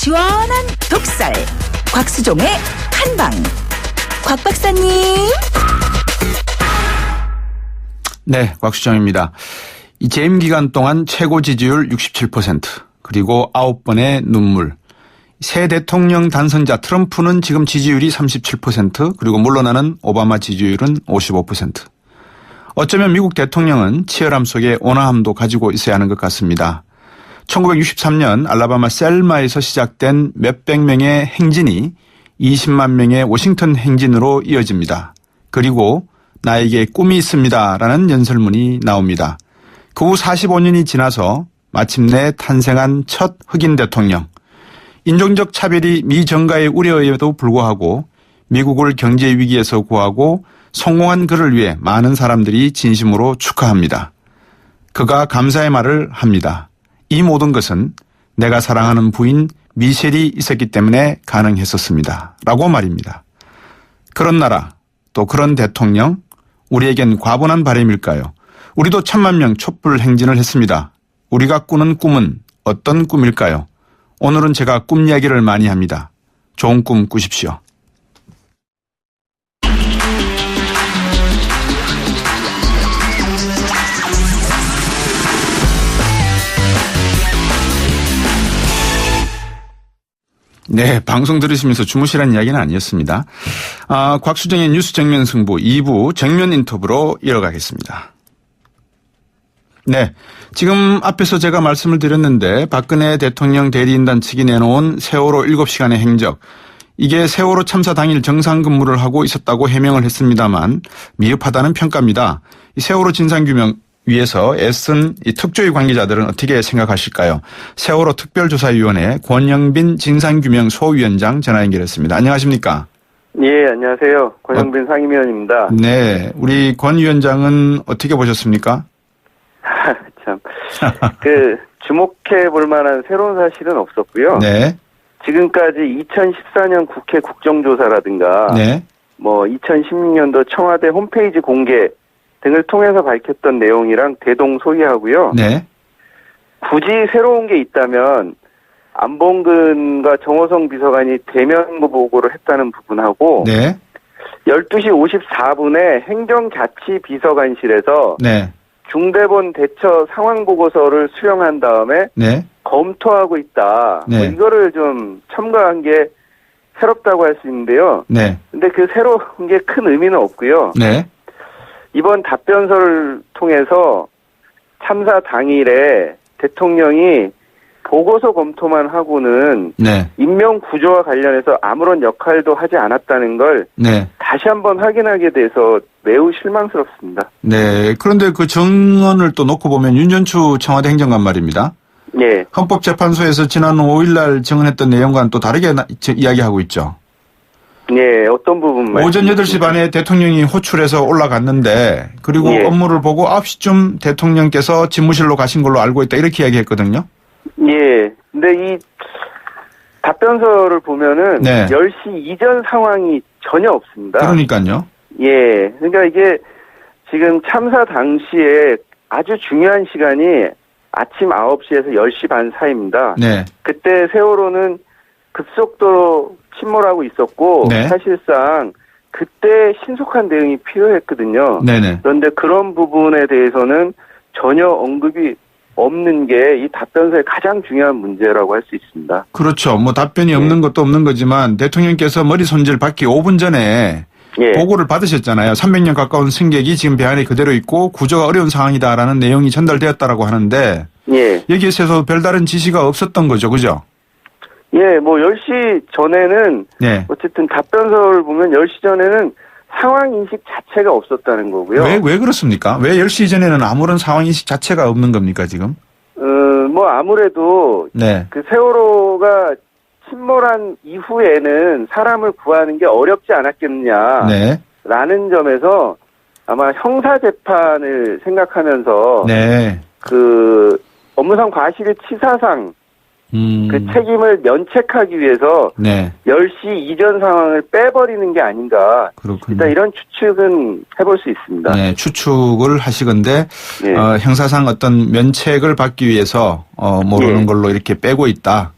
시원한 독살. 곽수종의 한방. 곽 박사님. 네, 곽수정입니다. 이 재임 기간 동안 최고 지지율 67%, 그리고 9번의 눈물. 새 대통령 당선자 트럼프는 지금 지지율이 37%, 그리고 물러나는 오바마 지지율은 55%. 어쩌면 미국 대통령은 치열함 속에 온화함도 가지고 있어야 하는 것 같습니다. 1963년 알라바마 셀마에서 시작된 몇백 명의 행진이 20만 명의 워싱턴 행진으로 이어집니다. 그리고 나에게 꿈이 있습니다 라는 연설문이 나옵니다. 그 후 45년이 지나서 마침내 탄생한 첫 흑인 대통령. 인종적 차별이 미 정가의 우려에도 불구하고 미국을 경제 위기에서 구하고 성공한 그를 위해 많은 사람들이 진심으로 축하합니다. 그가 감사의 말을 합니다. 이 모든 것은 내가 사랑하는 부인 미셸이 있었기 때문에 가능했었습니다. 라고 말입니다. 그런 나라, 또 그런 대통령, 우리에겐 과분한 바람일까요? 우리도 1000만 명 촛불 행진을 했습니다. 우리가 꾸는 꿈은 어떤 꿈일까요? 오늘은 제가 꿈 이야기를 많이 합니다. 좋은 꿈 꾸십시오. 네, 방송 들으시면서 주무시라는 이야기는 아니었습니다. 곽수정의 뉴스 정면 승부 2부 정면 인터뷰로 이어가겠습니다. 네, 지금 앞에서 제가 말씀을 드렸는데 박근혜 대통령 대리인단 측이 내놓은 세월호 7시간의 행적, 이게 세월호 참사 당일 정상 근무를 하고 있었다고 해명을 했습니다만 미흡하다는 평가입니다. 이 세월호 진상규명 위해서 애쓴 이 특조위 관계자들은 어떻게 생각하실까요? 세월호 특별조사위원회 권영빈 진상규명 소위원장 전화 연결했습니다. 안녕하십니까? 예, 안녕하세요. 권영빈 상임위원입니다. 네, 우리 권 위원장은 어떻게 보셨습니까? 참, 주목해 볼 만한 새로운 사실은 없었고요. 네. 지금까지 2014년 국회 국정조사라든가, 네. 2016년도 청와대 홈페이지 공개 등을 통해서 밝혔던 내용이랑 대동소이하고요. 네. 굳이 새로운 게 있다면 안봉근과 정호성 비서관이 대면 보고를 했다는 부분하고, 네. 12시 54분에 행정자치비서관실에서 네. 중대본 대처 상황 보고서를 수령한 다음에 네. 검토하고 있다. 네. 이거를 좀 첨가한 게 새롭다고 할 수 있는데요. 네. 근데 그 새로운 게 큰 의미는 없고요. 네. 이번 답변서를 통해서 참사 당일에 대통령이 보고서 검토만 하고는 네. 인명 구조와 관련해서 아무런 역할도 하지 않았다는 걸 네. 다시 한번 확인하게 돼서 매우 실망스럽습니다. 네. 그런데 그 정언을 또 놓고 보면 윤전추 청와대 행정관 말입니다. 예. 헌법재판소에서 지난 5일날 정언했던 내용과는 또 다르게 이야기하고 있죠. 네, 어떤 부분 오전 8시 반에 대통령이 호출해서 올라갔는데, 그리고 예. 업무를 보고 9시쯤 대통령께서 집무실로 가신 걸로 알고 있다, 이렇게 이야기했거든요. 예. 근데 이 답변서를 보면은 네. 10시 이전 상황이 전혀 없습니다. 그러니까요. 예. 그러니까 이게 지금 참사 당시에 아주 중요한 시간이 아침 9시에서 10시 반 사이입니다. 네. 그때 세월호는 급속도로 침몰하고 있었고, 네. 사실상 그때 신속한 대응이 필요했거든요. 네네. 그런데 그런 부분에 대해서는 전혀 언급이 없는 게 이 답변서의 가장 중요한 문제라고 할 수 있습니다. 그렇죠. 뭐 답변이 없는 것도 없는 거지만 대통령께서 머리 손질 받기 5분 전에 예. 보고를 받으셨잖아요. 300년 가까운 승객이 지금 배 안에 그대로 있고 구조가 어려운 상황이다라는 내용이 전달되었다라고 하는데, 예. 여기에서 별다른 지시가 없었던 거죠. 그죠? 예, 10시 전에는, 네. 어쨌든 답변서를 보면 10시 전에는 상황인식 자체가 없었다는 거고요. 왜 그렇습니까? 왜 10시 전에는 아무런 상황인식 자체가 없는 겁니까, 지금? 아무래도, 네. 그 세월호가 침몰한 이후에는 사람을 구하는 게 어렵지 않았겠느냐. 네. 라는 점에서 아마 형사재판을 생각하면서, 네. 업무상 과실의 치사상, 그 책임을 면책하기 위해서 네. 10시 이전 상황을 빼버리는 게 아닌가. 그렇군요. 일단 이런 추측은 해볼 수 있습니다. 네, 추측을 하시건데 네. 형사상 어떤 면책을 받기 위해서 모르는 예. 걸로 이렇게 빼고 있다.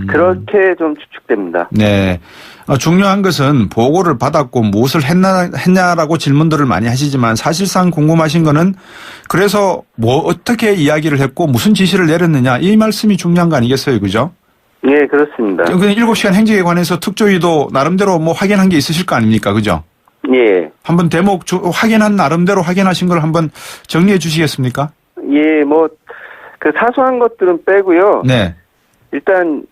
그렇게 좀 추측됩니다. 네. 중요한 것은 보고를 받았고 무엇을 했냐라고 질문들을 많이 하시지만 사실상 궁금하신 거는 그래서 뭐 어떻게 이야기를 했고 무슨 지시를 내렸느냐 이 말씀이 중요한 거 아니겠어요. 그죠? 예, 그렇습니다. 7시간 행적에 관해서 특조위도 나름대로 뭐 확인한 게 있으실 거 아닙니까? 그죠? 예. 한번 대목 확인한 나름대로 확인하신 걸 한번 정리해 주시겠습니까? 예, 뭐 그 사소한 것들은 빼고요. 네. 일단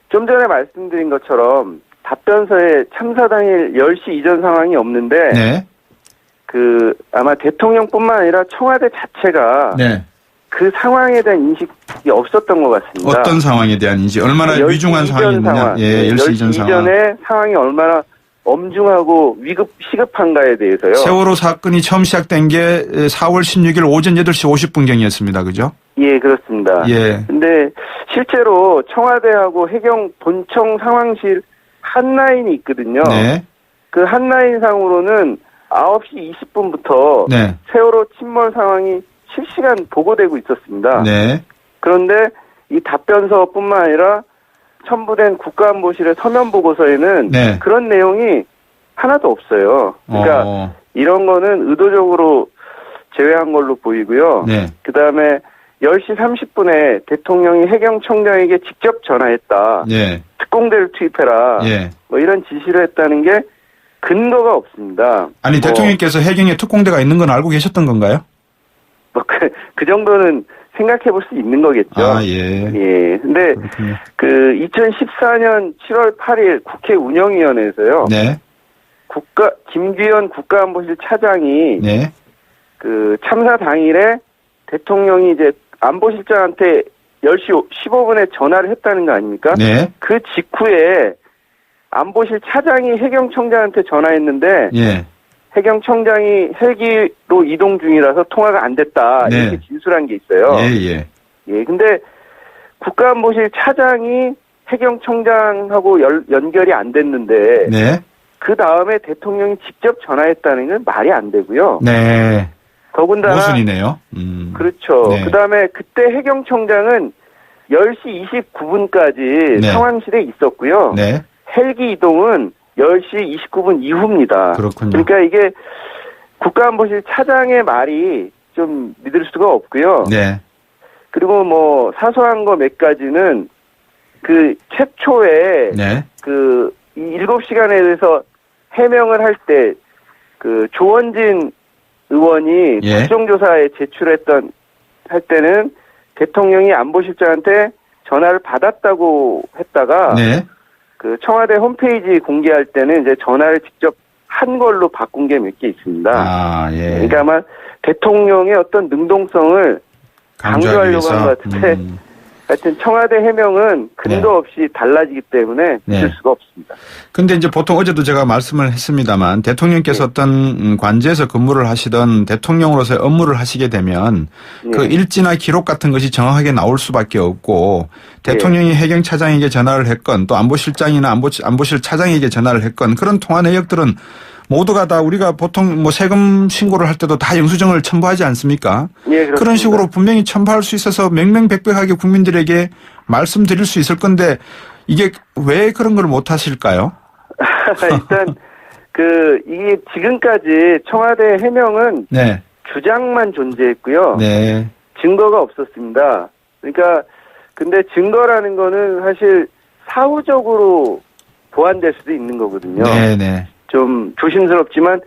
좀 전에 말씀드린 것처럼 답변서에 참사 당일 10시 이전 상황이 없는데 네. 그 아마 대통령뿐만 아니라 청와대 자체가 네. 그 상황에 대한 인식이 없었던 것 같습니다. 어떤 상황에 대한 인지 얼마나 10시 위중한 이전 상황이었느냐. 상황. 예, 10시 이전 상황. 이전에 상황이 얼마나 엄중하고 시급한가에 대해서요. 세월호 사건이 처음 시작된 게 4월 16일 오전 8시 50분경이었습니다. 그죠? 예, 그렇습니다. 예. 근데 실제로 청와대하고 해경 본청 상황실 한 라인이 있거든요. 네. 그 한 라인상으로는 9시 20분부터 네. 세월호 침몰 상황이 실시간 보고되고 있었습니다. 네. 그런데 이 답변서뿐만 아니라 첨부된 국가안보실의 서면 보고서에는 네. 그런 내용이 하나도 없어요. 그러니까 이런 거는 의도적으로 제외한 걸로 보이고요. 네. 그다음에 10시 30분에 대통령이 해경청장에게 직접 전화했다. 네. 특공대를 투입해라. 예. 뭐 이런 지시를 했다는 게 근거가 없습니다. 아니 대통령께서 해경에 특공대가 있는 건 알고 계셨던 건가요? 뭐 그 정도는 생각해 볼 수 있는 거겠죠. 아, 예. 예. 근데 그렇군요. 그 2014년 7월 8일 국회 운영위원회에서요. 네. 김규현 국가안보실 차장이 네. 그 참사 당일에 대통령이 이제 안보실장한테 10시 15분에 전화를 했다는 거 아닙니까? 네. 그 직후에 안보실 차장이 해경청장한테 전화했는데 예. 해경청장이 헬기로 이동 중이라서 통화가 안 됐다. 네. 이렇게 진술한 게 있어요. 예, 예. 예, 근데 국가안보실 차장이 해경청장하고 연결이 안 됐는데 네. 그 다음에 대통령이 직접 전화했다는 건 말이 안 되고요. 네. 더군다나 모순이네요. 그렇죠. 네. 그다음에 그때 해경청장은 10시 29분까지 네. 상황실에 있었고요. 네. 헬기 이동은 10시 29분 이후입니다. 그렇군요. 그러니까 이게 국가안보실 차장의 말이 좀 믿을 수가 없고요. 네. 그리고 뭐 사소한 거 몇 가지는 그 최초에 네. 그 7시간에 대해서 해명을 할 때 그 조원진 의원이 예. 국정조사에 제출했던 할 때는 대통령이 안보실장한테 전화를 받았다고 했다가 네. 그 청와대 홈페이지 공개할 때는 이제 전화를 직접 한 걸로 바꾼 게 몇 개 있습니다. 아, 예. 그러니까 아마 대통령의 어떤 능동성을 강조하려고 한 것 같은데 하여튼 청와대 해명은 근거 없이 달라지기 때문에 믿을 네. 수가 없습니다. 근데 이제 보통 어제도 제가 말씀을 했습니다만 대통령께서 어떤 관제에서 근무를 하시던 대통령으로서의 업무를 하시게 되면 그 일지나 기록 같은 것이 정확하게 나올 수밖에 없고 대통령이 해경차장에게 전화를 했건 또 안보실장이나 안보실 차장에게 전화를 했건 그런 통화 내역들은 모두가 다 우리가 보통 뭐 세금 신고를 할 때도 다 영수증을 첨부하지 않습니까? 예, 그렇습니다. 그런 식으로 분명히 첨부할 수 있어서 명명백백하게 국민들에게 말씀드릴 수 있을 건데 이게 왜 그런 걸 못 하실까요? 일단 이게 지금까지 청와대 해명은 네. 주장만 존재했고요. 네. 증거가 없었습니다. 그러니까 근데 증거라는 거는 사실 사후적으로 보완될 수도 있는 거거든요. 네, 네. 좀 조심스럽지만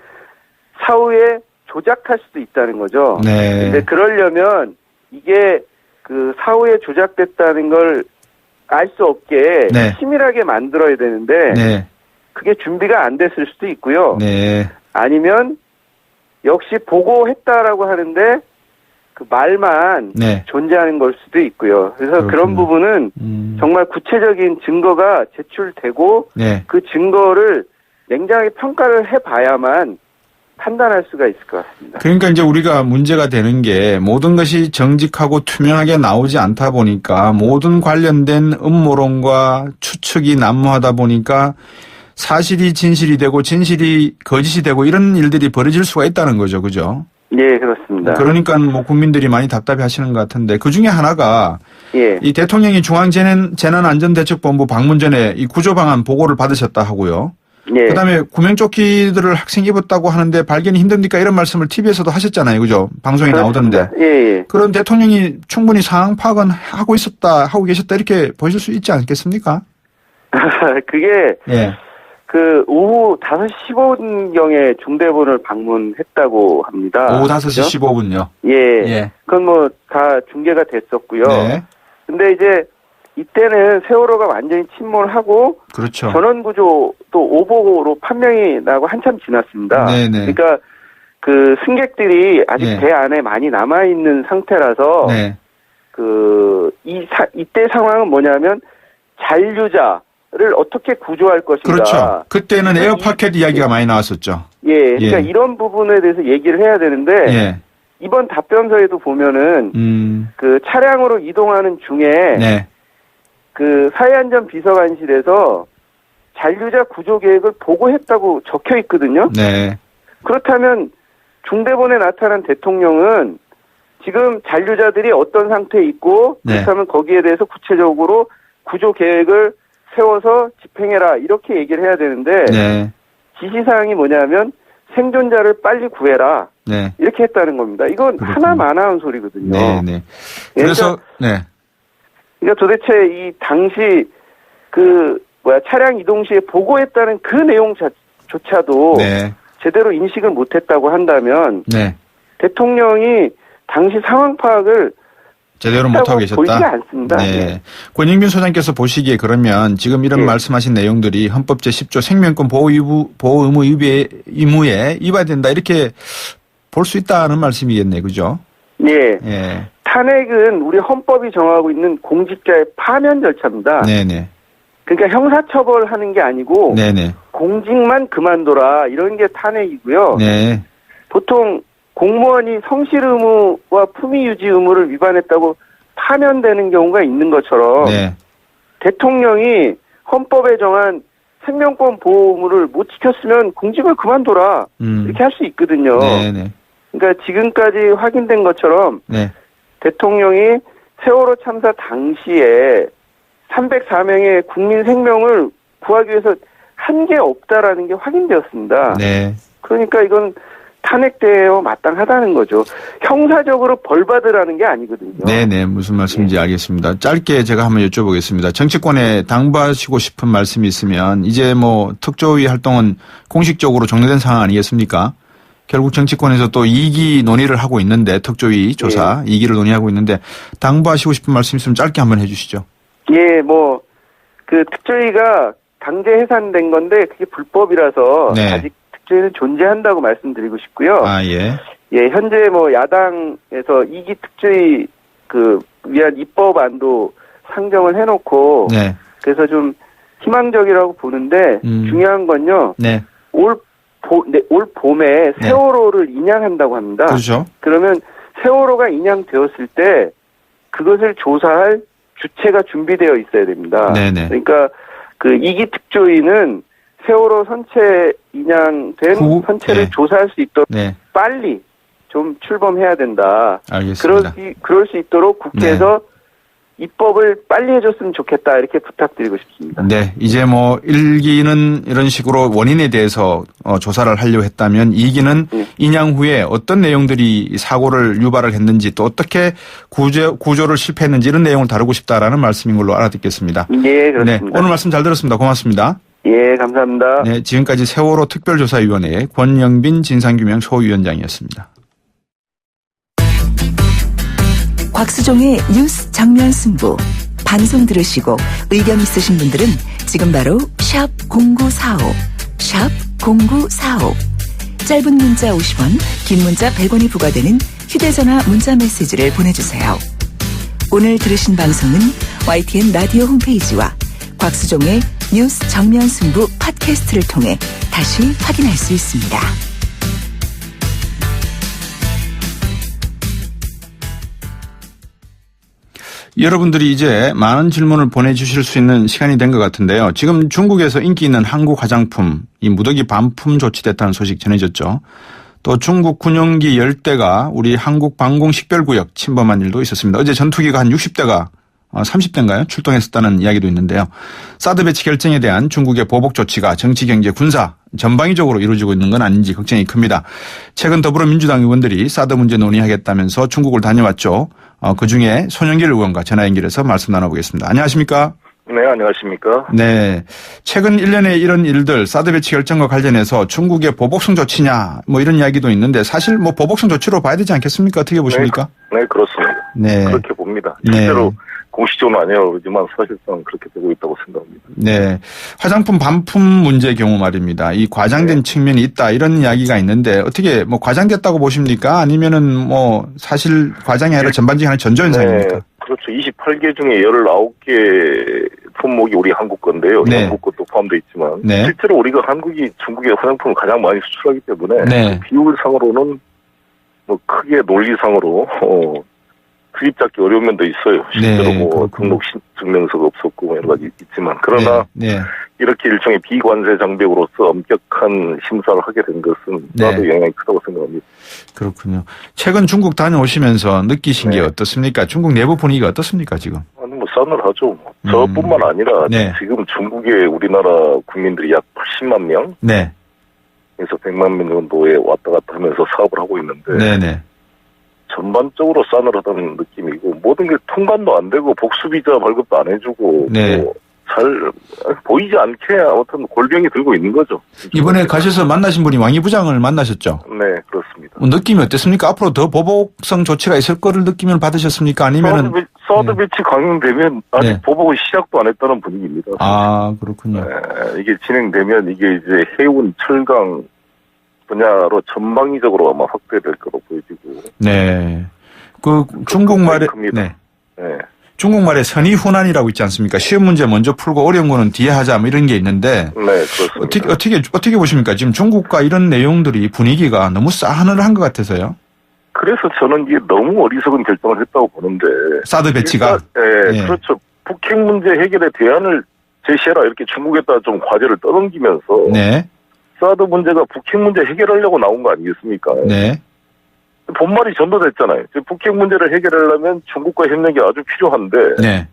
사후에 조작할 수도 있다는 거죠. 네. 근데 그러려면 이게 그 사후에 조작됐다는 걸 알 수 없게 네. 치밀하게 만들어야 되는데 네. 그게 준비가 안 됐을 수도 있고요. 네. 아니면 역시 보고했다라고 하는데 그 말만 네. 존재하는 걸 수도 있고요. 그래서 그렇군요. 그런 부분은 정말 구체적인 증거가 제출되고 네. 그 증거를 냉정하게 평가를 해봐야만 판단할 수가 있을 것 같습니다. 그러니까 이제 우리가 문제가 되는 게 모든 것이 정직하고 투명하게 나오지 않다 보니까 모든 관련된 음모론과 추측이 난무하다 보니까 사실이 진실이 되고 진실이 거짓이 되고 이런 일들이 벌어질 수가 있다는 거죠. 그죠? 예, 그렇습니다. 그러니까 뭐 국민들이 많이 답답해 하시는 것 같은데 그 중에 하나가 예. 이 대통령이 중앙재난안전대책본부 방문 전에 이 구조방안 보고를 받으셨다 하고요. 예. 그다음에 구명조끼들을 학생이 입었다고 하는데 발견이 힘듭니까? 이런 말씀을 TV에서도 하셨잖아요. 그죠? 방송에 그렇습니다. 나오던데. 예, 예. 그런 대통령이 충분히 상황 파악은 하고 계셨다 이렇게 보실 수 있지 않겠습니까? 그게 예. 그 오후 5시 15분경에 중대본을 방문했다고 합니다. 오후 5시 15분요. 예. 예. 그건 뭐 다 중계가 됐었고요. 네. 근데 이제 이때는 세월호가 완전히 침몰하고 그렇죠. 전원구조 또 오보로 판명이 나고 한참 지났습니다. 네네. 그러니까 그 승객들이 아직 예. 배 안에 많이 남아 있는 상태라서 네. 이때 상황은 뭐냐면 잔류자를 어떻게 구조할 것인가. 그렇죠. 그때는 에어파켓 이야기가 많이 나왔었죠. 예, 그러니까 예. 이런 부분에 대해서 얘기를 해야 되는데 예. 이번 답변서에도 보면은 그 차량으로 이동하는 중에 네. 그 사회안전 비서관실에서 잔류자 구조 계획을 보고했다고 적혀 있거든요. 네. 그렇다면 중대본에 나타난 대통령은 지금 잔류자들이 어떤 상태에 있고 네. 그렇다면 거기에 대해서 구체적으로 구조 계획을 세워서 집행해라 이렇게 얘기를 해야 되는데 네. 지시사항이 뭐냐면 생존자를 빨리 구해라 네. 이렇게 했다는 겁니다. 이건 그렇군요. 하나만한 소리거든요. 네. 네. 그래서 네. 그러니까 도대체 이 당시 차량 이동 시에 보고했다는 그 내용조차도 네. 제대로 인식을 못했다고 한다면 네. 대통령이 당시 상황 파악을 제대로 못하고 계셨다. 보이지 않습니다. 네. 예. 권영빈 소장께서 보시기에 그러면 지금 이런 예. 말씀하신 내용들이 헌법 제10조 생명권 보호 의무에 위반이 된다 이렇게 볼 수 있다는 말씀이겠네, 그죠? 예. 예. 탄핵은 우리 헌법이 정하고 있는 공직자의 파면 절차입니다. 네네. 그러니까 형사처벌하는 게 아니고 네네. 공직만 그만둬라 이런 게 탄핵이고요. 네. 보통 공무원이 성실 의무와 품위 유지 의무를 위반했다고 파면되는 경우가 있는 것처럼 네. 대통령이 헌법에 정한 생명권 보호 의무를 못 지켰으면 공직을 그만둬라 이렇게 할 수 있거든요. 네네. 그러니까 지금까지 확인된 것처럼 네. 대통령이 세월호 참사 당시에 304명의 국민 생명을 구하기 위해서 한 게 없다라는 게 확인되었습니다. 네. 그러니까 이건 탄핵되어 마땅하다는 거죠. 형사적으로 벌 받으라는 게 아니거든요. 네네. 무슨 말씀인지 알겠습니다. 짧게 제가 한번 여쭤보겠습니다. 정치권에 당부하시고 싶은 말씀이 있으면 이제 뭐 특조위 활동은 공식적으로 종료된 상황 아니겠습니까? 결국 정치권에서 또 2기 논의를 하고 있는데 특조위 조사 2기를 논의하고 있는데 당부하시고 싶은 말씀 있으면 짧게 한번 해 주시죠. 예, 뭐 그 특조위가 강제 해산된 건데 그게 불법이라서 네. 아직 특조위는 존재한다고 말씀드리고 싶고요. 아, 예. 예, 현재 뭐 야당에서 2기 특조위 위한 입법안도 상정을 해놓고 네. 그래서 좀 희망적이라고 보는데 중요한 건요. 네. 올 봄에 세월호를 인양한다고 합니다. 그렇죠. 그러면 세월호가 인양되었을 때 그것을 조사할 주체가 준비되어 있어야 됩니다. 네네. 그러니까 그 2기 특조위는 세월호 선체 인양된 선체를 네. 조사할 수 있도록 네. 빨리 좀 출범해야 된다. 알겠습니다. 그럴 수 있도록 국회에서 입법을 빨리 해줬으면 좋겠다 이렇게 부탁드리고 싶습니다. 네, 이제 뭐 1기는 이런 식으로 원인에 대해서 조사를 하려고 했다면 2기는 인양 후에 어떤 내용들이 사고를 유발을 했는지 또 어떻게 구조를 실패했는지 이런 내용을 다루고 싶다라는 말씀인 걸로 알아듣겠습니다. 예, 그렇습니다. 네, 오늘 말씀 잘 들었습니다. 고맙습니다. 예, 감사합니다. 네, 지금까지 세월호 특별조사위원회 권영빈 진상규명 소위원장이었습니다. 곽수종의 뉴스 정면 승부. 방송 들으시고 의견 있으신 분들은 지금 바로 샵 0945, 샵 0945. 짧은 문자 50원, 긴 문자 100원이 부과되는 휴대전화 문자 메시지를 보내주세요. 오늘 들으신 방송은 YTN 라디오 홈페이지와 곽수종의 뉴스 정면 승부 팟캐스트를 통해 다시 확인할 수 있습니다. 여러분들이 이제 많은 질문을 보내주실 수 있는 시간이 된 것 같은데요. 지금 중국에서 인기 있는 한국 화장품, 이 무더기 반품 조치됐다는 소식 전해졌죠. 또 중국 군용기 10대가 우리 한국 방공 식별구역 침범한 일도 있었습니다. 어제 전투기가 한 60대가 30대인가요? 출동했었다는 이야기도 있는데요. 사드 배치 결정에 대한 중국의 보복 조치가 정치, 경제, 군사 전방위적으로 이루어지고 있는 건 아닌지 걱정이 큽니다. 최근 더불어민주당 의원들이 사드 문제 논의하겠다면서 중국을 다녀왔죠. 그중에 손영길 의원과 전화 연결해서 말씀 나눠보겠습니다. 안녕하십니까? 네, 안녕하십니까? 네. 최근 1년에 이런 일들 사드 배치 결정과 관련해서 중국의 보복성 조치냐 뭐 이런 이야기도 있는데 사실 뭐 보복성 조치로 봐야 되지 않겠습니까? 어떻게 보십니까? 네, 그렇습니다. 네. 그렇게 봅니다. 실제로 네. 공식적으로는 아니지만 사실상 그렇게 되고 있다고 생각합니다. 네. 화장품 반품 문제 경우 말입니다. 이 과장된 측면이 있다 이런 이야기가 있는데 어떻게 뭐 과장됐다고 보십니까? 아니면은 뭐 사실 과장이 아니라 전반적인 하나의 전조현상입니까? 네, 그렇죠. 28개 중에 19개 품목이 우리 한국 건데요. 네. 한국 것도 포함되어 있지만 네. 실제로 우리가 한국이 중국의 화장품을 가장 많이 수출하기 때문에 네. 비율상으로는 뭐 크게 논리상으로 수입 잡기 어려운 면도 있어요. 실제로 네, 뭐 등록 증명서가 없었고 뭐 여러 가지 있지만 그러나 네. 이렇게 일종의 비관세 장벽으로서 엄격한 심사를 하게 된 것은 나도 영향이 크다고 생각합니다. 그렇군요. 최근 중국 다녀오시면서 느끼신 게 네. 어떻습니까? 중국 내부 분위기가 어떻습니까 지금? 아니 뭐 싸늘하죠. 저뿐만 아니라 네. 지금 중국에 우리나라 국민들이 약 80만 명에서 네. 100만 명 정도에 왔다 갔다 하면서 사업을 하고 있는데 네네. 전반적으로 싸늘하다는 느낌이고 모든 게 통관도 안 되고 복수비자 발급도 안 해주고 네. 뭐 잘 보이지 않게 아무튼 골병이 들고 있는 거죠. 이번에 가셔서 만나신 분이 왕이 부장을 만나셨죠? 네, 그렇습니다. 느낌이 어땠습니까? 앞으로 더 보복성 조치가 있을 거를 느낌을 받으셨습니까? 아니면은 사드 배치 강행되면 아직 네. 보복을 시작도 안 했다는 분위기입니다. 아 그렇군요. 네, 이게 진행되면 이게 이제 해운, 철강 분야로 전방위적으로 아마 확대될 거로 보여지고. 네. 그 중국말에 네. 네. 중국말에 선의훈안이라고 있지 않습니까? 쉬운 문제 먼저 풀고 어려운 거는 뒤에 하자 뭐 이런 게 있는데 네, 그렇습니다. 어떻게 보십니까? 지금 중국과 이런 내용들이 분위기가 너무 싸늘한 것 같아서요. 그래서 저는 이게 너무 어리석은 결정을 했다고 보는데. 사드 배치가. 네, 네. 그렇죠. 북핵 문제 해결의 대안을 제시해라 이렇게 중국에다 좀 과제를 떠넘기면서. 네. 사드 문제가 북핵 문제 해결하려고 나온 거 아니겠습니까? 네. 본말이 전도됐잖아요. 북핵 문제를 해결하려면 중국과 협력이 아주 필요한데. 네.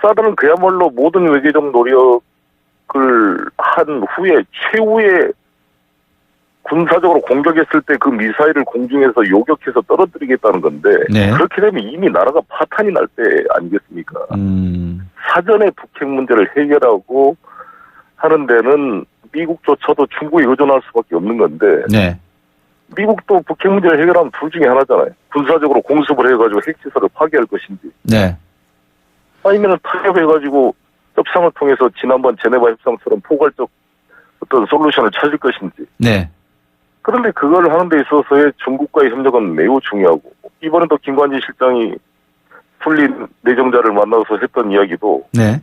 사드는 그야말로 모든 외교적 노력을 한 후에 최후의 군사적으로 공격했을 때 그 미사일을 공중에서 요격해서 떨어뜨리겠다는 건데. 네. 그렇게 되면 이미 나라가 파탄이 날 때 아니겠습니까? 사전에 북핵 문제를 해결하고 하는 데는 미국조차도 중국에 의존할 수밖에 없는 건데. 네. 미국도 북핵 문제를 해결하면 둘 중에 하나잖아요. 군사적으로 공습을 해가지고 핵시설을 파괴할 것인지. 네. 아니면 타협해가지고 협상을 통해서 지난번 제네바 협상처럼 포괄적 어떤 솔루션을 찾을 것인지. 네. 그런데 그걸 하는 데 있어서의 중국과의 협력은 매우 중요하고 이번에도 김관진 실장이 풀린 내정자를 만나서 했던 이야기도 네.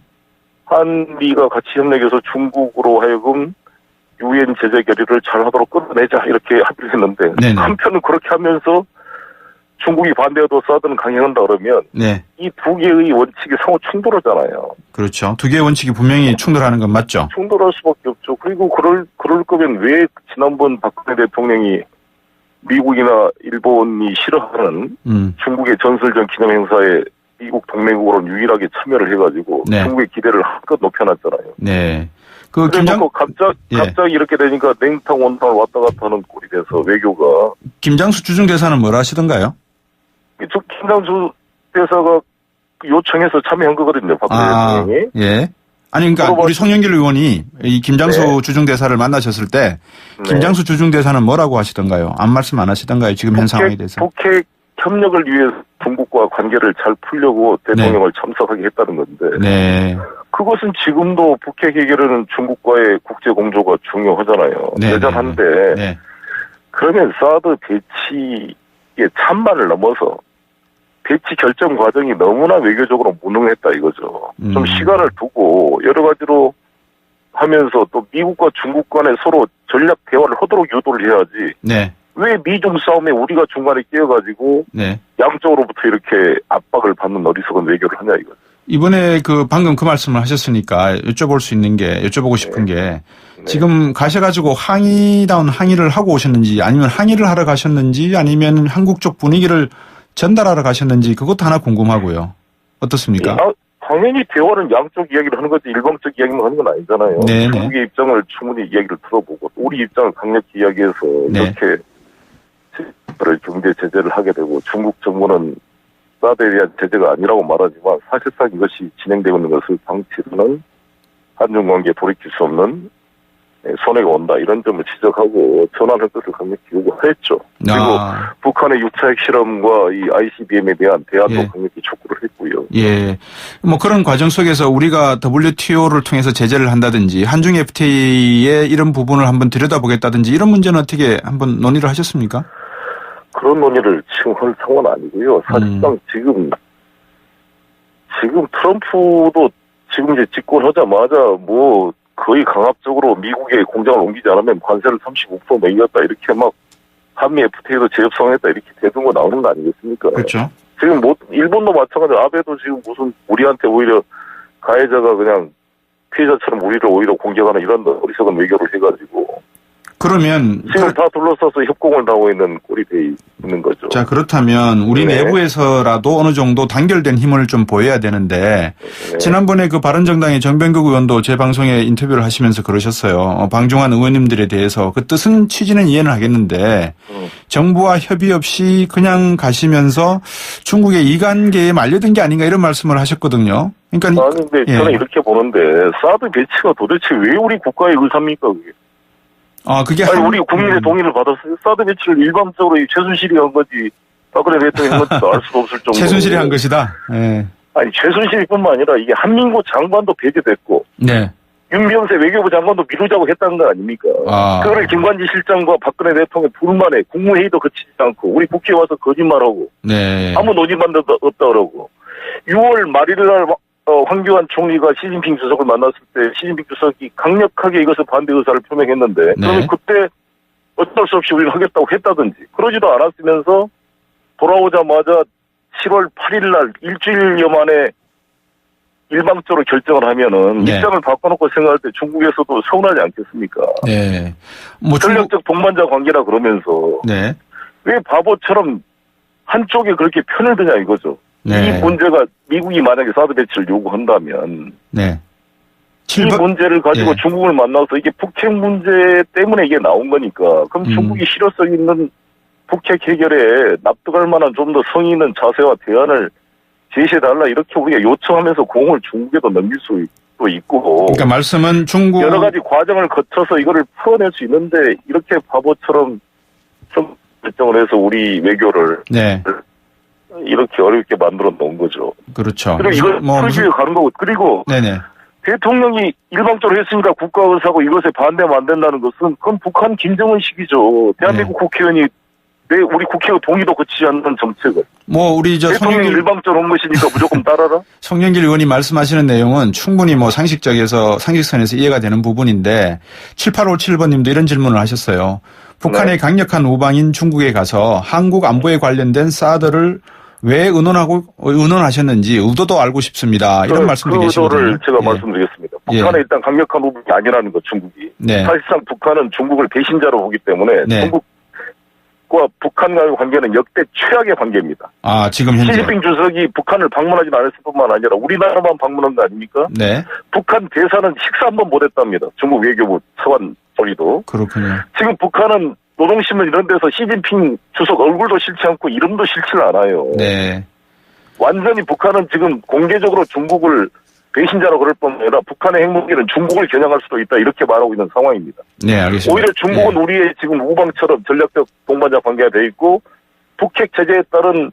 한미가 같이 협력해서 중국으로 하여금 유엔 제재 결의를 잘하도록 끌어내자 이렇게 합의를 했는데 네네. 한편은 그렇게 하면서 중국이 반대해도 사드는 강행한다 그러면 네. 이 두 개의 원칙이 상호 충돌하잖아요. 그렇죠. 두 개의 원칙이 분명히 충돌하는 건 맞죠. 충돌할 수밖에 없죠. 그리고 그럴 거면 왜 지난번 박근혜 대통령이 미국이나 일본이 싫어하는 중국의 전설전 기념행사에 미국 동맹국으로 유일하게 참여를 해가지고 네. 중국의 기대를 한껏 높여놨잖아요. 네. 그 갑자기 이렇게 되니까 냉탕 온탕을 왔다 갔다 하는 꼴이 돼서 외교가. 김장수 주중대사는 뭐라 하시던가요? 김장수 대사가 요청해서 참여한 거거든요. 박근혜 대통령이. 예. 아니 그러니까 우리 송영길 의원이 이 김장수 네. 주중대사를 만나셨을 때 김장수 네. 주중대사는 뭐라고 하시던가요? 아무 말씀 안 하시던가요? 지금 현 상황에 대해서. 북핵 협력을 위해 중국과 관계를 잘 풀려고 대통령을 네. 참석하게 했다는 건데. 네. 그것은 지금도 북핵 해결은 중국과의 국제 공조가 중요하잖아요. 여전한데 네. 그러면 사드 배치의 찬반을 넘어서 배치 결정 과정이 너무나 외교적으로 무능했다 이거죠. 좀 시간을 두고 여러 가지로 하면서 또 미국과 중국 간에 서로 전략 대화를 하도록 유도를 해야지. 네. 왜 미중 싸움에 우리가 중간에 끼어가지고 네. 양쪽으로부터 이렇게 압박을 받는 어리석은 외교를 하냐 이거죠. 이번에 방금 그 말씀을 하셨으니까 여쭤보고 싶은 게 지금 가셔가지고 항의다운 항의를 하고 오셨는지 아니면 항의를 하러 가셨는지 아니면 한국 쪽 분위기를 전달하러 가셨는지 그것도 하나 궁금하고요. 어떻습니까? 당연히 대화는 양쪽 이야기를 하는 거지 일방적 이야기만 하는 건 아니잖아요. 네네. 중국의 입장을 충분히 이야기를 들어보고 우리 입장을 강력히 이야기해서 네. 이렇게 경제 제재를 하게 되고 중국 정부는 사드에 대한 제재가 아니라고 말하지만 사실상 이것이 진행되고 있는 것을 방치하는 한중 관계에 돌이킬 수 없는 손해가 온다 이런 점을 지적하고 전환할 것을 강력히 요구했죠. 그리고 북한의 6차 핵실험과 이 ICBM에 대한 대안도 강력히 촉구를 했고요. 예, 뭐 그런 과정 속에서 우리가 WTO를 통해서 제재를 한다든지 한중 FTA의 이런 부분을 한번 들여다보겠다든지 이런 문제는 어떻게 한번 논의를 하셨습니까? 그런 논의를 지금 할 상황은 아니고요. 사실상 지금 트럼프도 지금 이제 집권하자마자 뭐 거의 강압적으로 미국에 공장을 옮기지 않으면 관세를 35% 매겼다 이렇게 막 한미 FTA도 재협상했다 이렇게 대등고 나오는 거 아니겠습니까? 그렇죠. 지금 뭐 일본도 마찬가지로 아베도 지금 무슨 우리한테 오히려 가해자가 그냥 피해자처럼 우리를 오히려 공격하는 이런 어리석은 외교를 해가지고 그러면 지금 다 둘러싸서 협공을 하고 있는 꼴이 돼 있는 거죠. 자, 그렇다면 우리 내부에서라도 어느 정도 단결된 힘을 좀 보여야 되는데 지난번에 그 바른정당의 정병국 의원도 제 방송에 인터뷰를 하시면서 그러셨어요. 방중한 의원님들에 대해서 그 뜻은 취지는 이해는 하겠는데 정부와 협의 없이 그냥 가시면서 중국의 이관계에 말려든 게 아닌가 이런 말씀을 하셨거든요. 그러니까 아니 근데 저는 이렇게 보는데 사드 배치가 도대체 왜 우리 국가의 의사입니까 그게? 그게 아니 우리 국민의 동의를 받았어요. 사드 배치를 일방적으로 최순실이 한 거지 박근혜 대통령이 한 것도 알 수도 없을 정도로. 최순실이 한 것이다. 네. 아니 최순실뿐만 아니라 이게 한민구 장관도 배제됐고, 네. 윤병세 외교부 장관도 미루자고 했다는 거 아닙니까? 그거를 김관지 실장과 박근혜 대통령 둘만에 국무회의도 거치지 않고 우리 국회에 와서 거짓말하고, 네. 아무 논의반도 없다 그러고, 6월 말일날 황교안 총리가 시진핑 주석을 만났을 때 시진핑 주석이 강력하게 이것을 반대 의사를 표명했는데 그러면 그때 어쩔 수 없이 우리는 하겠다고 했다든지 그러지도 않았으면서 돌아오자마자 7월 8일 날 일주일여 만에 일방적으로 결정을 하면은 입장을 바꿔놓고 생각할 때 중국에서도 서운하지 않겠습니까? 네. 전략적 동반자 관계라 그러면서 왜 바보처럼 한쪽에 그렇게 편을 드냐 이거죠. 이 문제가 미국이 만약에 사드 배치를 요구한다면 이 문제를 가지고 중국을 만나서 이게 북핵 문제 때문에 이게 나온 거니까 그럼 중국이 실효성 있는 북핵 해결에 납득할 만한 좀 더 성의 있는 자세와 대안을 제시해달라 이렇게 우리가 요청하면서 공을 중국에도 넘길 수도 있고 그러니까 말씀은 중국 여러 가지 과정을 거쳐서 이거를 풀어낼 수 있는데 이렇게 바보처럼 좀 결정을 해서 우리 외교를 이렇게 어렵게 만들어 놓은 거죠. 그렇죠. 그리고 이걸 풀기에 가는 거고 그리고 대통령이 일방적으로 했으니까 국가의사고 이것에 반대하면 안 된다는 것은 그건 북한 김정은식이죠. 대한민국 국회의원이 왜 우리 국회의 동의도 거치지 않는 정책을 우리 대통령이 일방적으로 한 것이니까 무조건 따라라? 송영길 의원이 말씀하시는 내용은 충분히 상식선에서 이해가 되는 부분인데 7857번님도 이런 질문을 하셨어요. 북한의 강력한 우방인 중국에 가서 한국 안보에 관련된 사드를 왜 의논하셨는지 의도도 알고 싶습니다. 이런 말씀도 계시거든요. 그 의도를 제가 말씀드리겠습니다. 북한의 일단 강력한 우방이 아니라는 것 중국이. 사실상 북한은 중국을 배신자로 보기 때문에 중국과 북한과의 관계는 역대 최악의 관계입니다. 지금 현재. 시진핑 주석이 북한을 방문하지 않았을 뿐만 아니라 우리나라만 방문한 거 아닙니까? 북한 대사는 식사 한 번 못했답니다. 중국 외교부 차관 소리도. 그렇군요. 지금 북한은 노동신문 이런 데서 시진핑 주석 얼굴도 싫지 않고 이름도 싫지 않아요. 완전히 북한은 지금 공개적으로 중국을 배신자로 그럴 뿐만 아니라 북한의 핵무기는 중국을 겨냥할 수도 있다 이렇게 말하고 있는 상황입니다. 알겠습니다. 오히려 중국은 우리의 지금 우방처럼 전략적 동반자 관계가 돼 있고 북핵 제재에 따른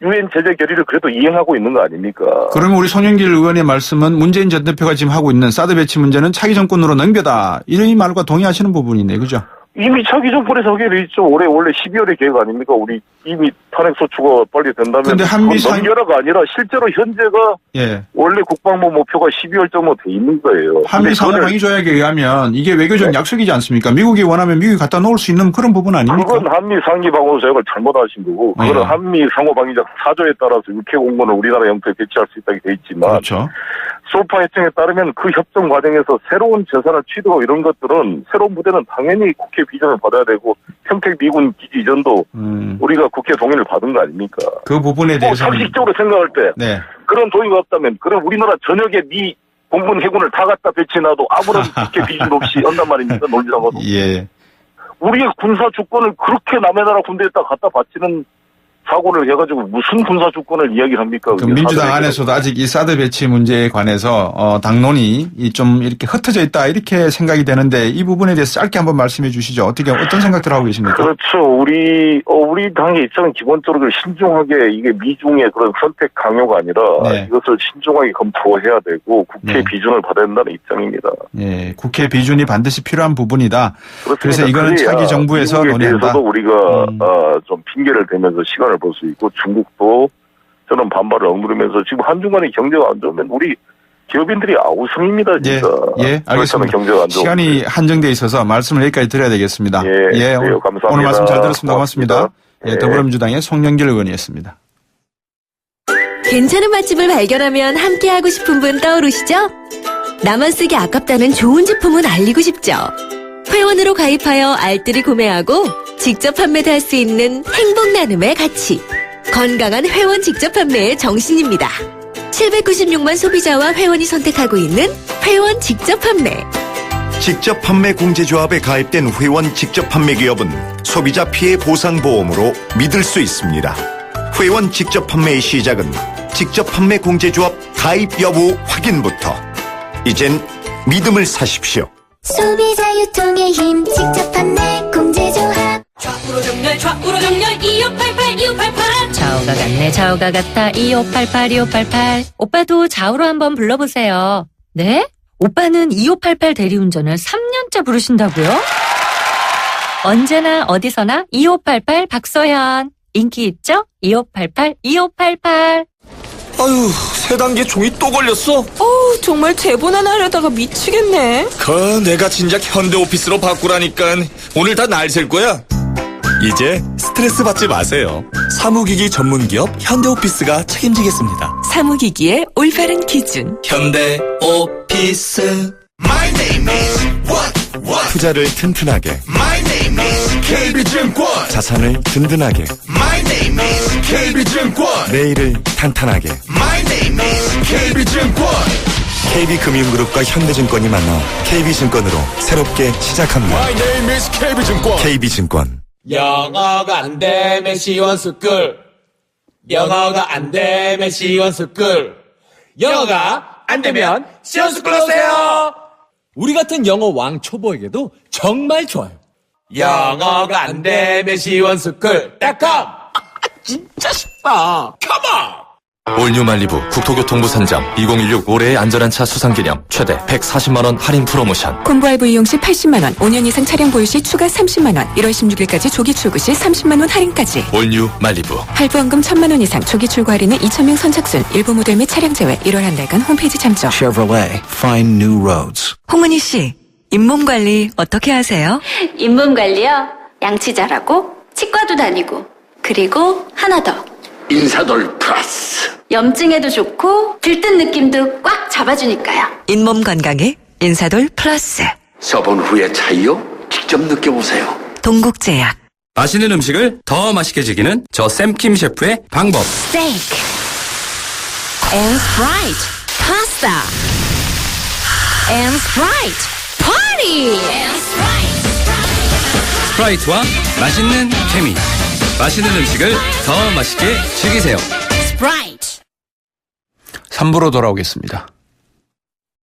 유엔 제재 결의를 그래도 이행하고 있는 거 아닙니까? 그러면 우리 송영길 의원의 말씀은 문재인 전 대표가 지금 하고 있는 사드 배치 문제는 차기 정권으로 넘겨다 이런 말과 동의하시는 부분이네요. 그죠? 이미 차기 정권에서 하게 돼 있죠. 원래 12월에 계획 아닙니까? 우리 이미 탄핵 소추가 빨리 된다면 근데 한미 넘겨라가 아니라 실제로 현재가 예. 원래 국방부 목표가 12월쯤으로 돼 있는 거예요. 한미 상호방위 조약에 의하면 이게 외교적 네. 약속이지 않습니까? 미국이 원하면 미국이 갖다 놓을 수 있는 그런 부분 아닙니까? 그건 한미 상위 방어 조약을 잘못하신 거고 그거는 네. 한미 상호방위적 4조에 따라서 육해 공무원을 우리나라 영토에 배치할 수 있다고 돼 있지만 그렇죠. 소파 협정에 따르면 그 협정 과정에서 새로운 재산을 취득하고 이런 것들은 새로운 부대는 당연히 국회 비전을 받아야 되고 평택 미군 기지 이전도 우리가 국회 동의를 받은 거 아닙니까? 그 부분에 대해서 상식적으로 생각할 때 네. 그런 동의가 없다면 그럼 우리나라 전역에 미 공군 해군을 다 갖다 배치해놔도 아무런 국회 비전 없이 한단 말입니까? 논리상으로. 예. 우리의 군사 주권을 그렇게 남의 나라 군대에다 갖다 바치는 사고를 해가지고 무슨 군사 주권을 이야기합니까? 그럼 민주당 안에서도 아직 이 사드 배치 문제에 관해서 당론이 좀 이렇게 흩어져 있다 이렇게 생각이 되는데 이 부분에 대해서 짧게 한번 말씀해 주시죠. 어떤 생각들 하고 계십니까? 그렇죠. 우리 당의 입장은 기본적으로 신중하게 이게 미중의 그런 선택 강요가 아니라 네. 이것을 신중하게 검토해야 되고 국회 네. 비준을 받아야 된다는 입장입니다. 네, 국회 비준이 반드시 필요한 부분이다. 그렇습니다. 그래서 이거는 차기 정부에서 논의한다. 미국에 대해서도 우리가 좀 핑계를 대면서 시간을 볼 수 있고 중국도 저는 반발을 억누르면서 지금 한중간의 경제가 안 좋으면 우리 기업인들이 아우성입니다. 진짜. 예, 알겠습니다. 경제가 안 좋으면. 시간이 한정돼 있어서 말씀을 여기까지 드려야 되겠습니다. 예, 감사합니다. 오늘 말씀 잘 들었습니다. 고맙습니다. 예, 더불어민주당의 송영길 의원이었습니다. 괜찮은 맛집을 발견하면 함께하고 싶은 분 떠오르시죠? 나만 쓰기 아깝다는 좋은 제품은 알리고 싶죠? 회원으로 가입하여 알뜰히 구매하고 직접 판매도 할 수 있는 행복 나눔의 가치. 건강한 회원 직접 판매의 정신입니다. 796만 소비자와 회원이 선택하고 있는 회원 직접 판매. 직접 판매 공제조합에 가입된 회원 직접 판매 기업은 소비자 피해 보상 보험으로 믿을 수 있습니다. 회원 직접 판매의 시작은 직접 판매 공제조합 가입 여부 확인부터. 이젠 믿음을 사십시오. 소비자 유통의 힘 직접 판매 공제조합. 좌우로 정렬 2588 좌우가 같네 좌우가 같아 2588 오빠도 좌우로 한번 불러보세요. 네? 오빠는 2588 대리운전을 3년째 부르신다고요? 언제나 어디서나 2588 박서연 인기 있죠? 2588 아유, 세 단계 종이 또 걸렸어? 정말 대본 하나 하려다가 미치겠네. 내가 진작 현대오피스로 바꾸라니까. 오늘 다 날 셀 거야. 이제 스트레스 받지 마세요. 사무기기 전문기업 현대오피스가 책임지겠습니다. 사무기기의 올바른 기준. 현대오피스. My name is what? 투자를 튼튼하게. My name is KB증권. 자산을 든든하게. My name is KB증권. 내일을 탄탄하게. My name is KB증권. KB금융그룹과 현대증권이 만나 KB증권으로 새롭게 시작합니다. My name is KB증권. KB증권. 영어가 안 되면 시원스쿨. 영어가 안 되면 시원스쿨. 영어가 안 되면 시원스쿨 오세요. 우리 같은 영어 왕 초보에게도 정말 좋아요. 영어가 안 되면 시원스쿨.com. 진짜 쉽다. 컴온. 올뉴 말리부 국토교통부 선정 2016 올해의 안전한 차 수상기념 최대 140만원 할인 프로모션. 콤보 할부 이용 시 80만원, 5년 이상 차량 보유 시 추가 30만원, 1월 16일까지 조기 출고 시 30만원 할인까지. 올뉴 말리부. 할부원금 1,000만원 이상 조기 출고 할인은 2,000명 선착순, 일부 모델 및 차량 제외. 1월 한 달간 홈페이지 참조. Chevrolet, find new roads. 홍은희 씨, 잇몸 관리 어떻게 하세요? 잇몸 관리요? 양치 잘하고 치과도 다니고 그리고 하나 더. 인사돌 플러스. 염증에도 좋고 들뜬 느낌도 꽉 잡아주니까요. 잇몸 건강에 인사돌 플러스. 써본 후의 차이요? 직접 느껴보세요. 동국제약. 맛있는 음식을 더 맛있게 즐기는 저 샘킴 셰프의 방법. 스테이크 and fried 파스타 and fried 파티. 스프라이트와 맛있는 케미. 맛있는 음식을 더 맛있게 즐기세요. 스프라이트. 3부로 돌아오겠습니다.